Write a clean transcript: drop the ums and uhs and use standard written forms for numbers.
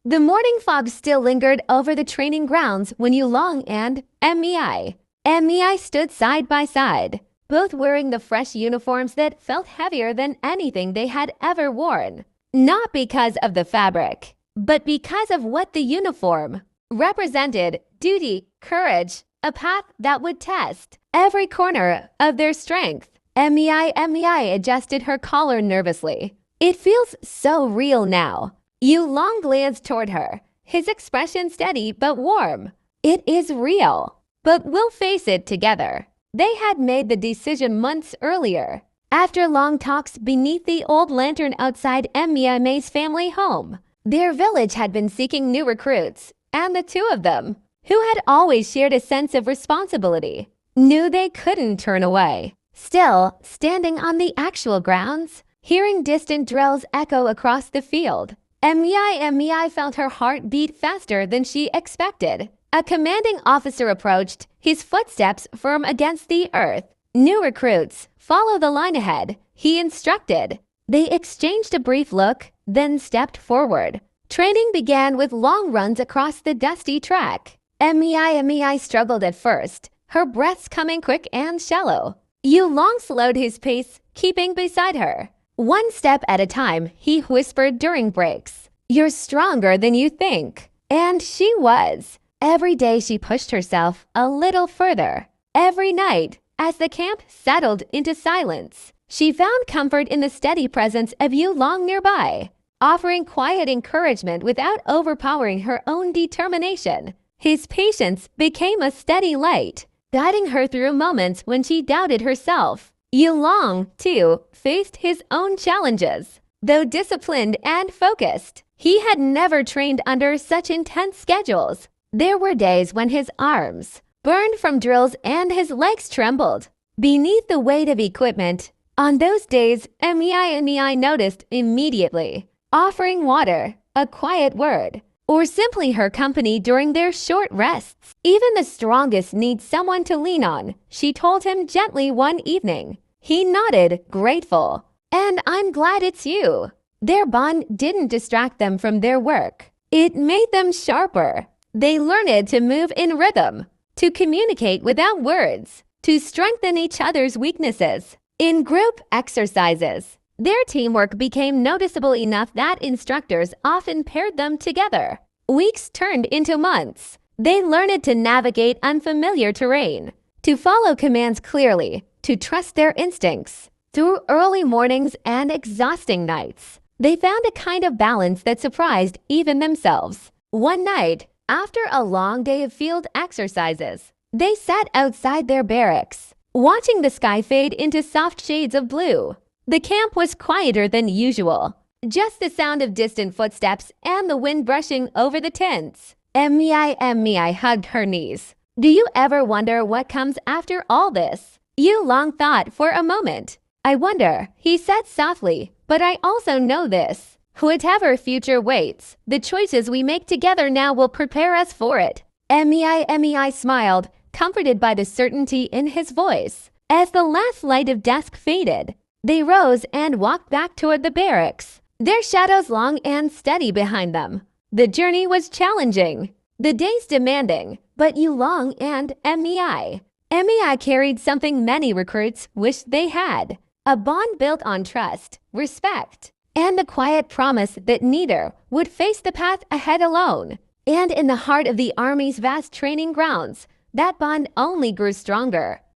The morning fog still lingered over the training grounds when Yu Long and Mei stood side by side, both wearing the fresh uniforms that felt heavier than anything they had ever worn. Not because of the fabric, but because of what the uniform represented: duty, courage, a path that would test every corner of their strength. Mei adjusted her collar nervously. It feels so real now. Yu Long glanced toward her, his expression steady but warm. It is real, but we'll face it together. They had made the decision months earlier, after long talks beneath the old lantern outside Mei's family home. Their village had been seeking new recruits, and the two of them, who had always shared a sense of responsibility, knew they couldn't turn away. Still, standing on the actual grounds, hearing distant drills echo across the field, Mei felt her heart beat faster than she expected. A commanding officer approached, his footsteps firm against the earth. "New recruits, follow the line ahead," he instructed. They exchanged a brief look, then stepped forward. Training began with long runs across the dusty track. Mei struggled at first, her breaths coming quick and shallow. Yu Long slowed his pace, keeping beside her. One step at a time, he whispered during breaks. "You're stronger than you think." And she was. Every day she pushed herself a little further. Every night, as the camp settled into silence, she found comfort in the steady presence of Yu Long nearby, offering quiet encouragement without overpowering her own determination. His patience became a steady light, guiding her through moments when she doubted herself. Yu Long, too, faced his own challenges. Though disciplined and focused, he had never trained under such intense schedules. There were days when his arms burned from drills and his legs trembled beneath the weight of equipment. On those days, Mei noticed immediately, offering water, a quiet word, or simply her company during their short rests. "Even the strongest need someone to lean on," she told him gently one evening. He nodded, grateful. "And I'm glad it's you." Their bond didn't distract them from their work. It made them sharper. They learned to move in rhythm, to communicate without words, to strengthen each other's weaknesses. In group exercises, their teamwork became noticeable enough that instructors often paired them together. Weeks turned into months. They learned to navigate unfamiliar terrain, to follow commands clearly, to trust their instincts. Through early mornings and exhausting nights, they found a kind of balance that surprised even themselves. One night, after a long day of field exercises, they sat outside their barracks, watching the sky fade into soft shades of blue. The camp was quieter than usual, just the sound of distant footsteps and the wind brushing over the tents. Mei hugged her knees. "Do you ever wonder what comes after all this?" Yu Long thought for a moment. "I wonder," he said softly, "but I also know this. Whatever future waits, the choices we make together now will prepare us for it." Mei smiled, comforted by the certainty in his voice. As the last light of dusk faded, they rose and walked back toward the barracks, their shadows long and steady behind them. The journey was challenging, the days demanding, but Yu Long and Mei carried something many recruits wished they had: a bond built on trust, respect, and the quiet promise that neither would face the path ahead alone. And in the heart of the Army's vast training grounds, that bond only grew stronger.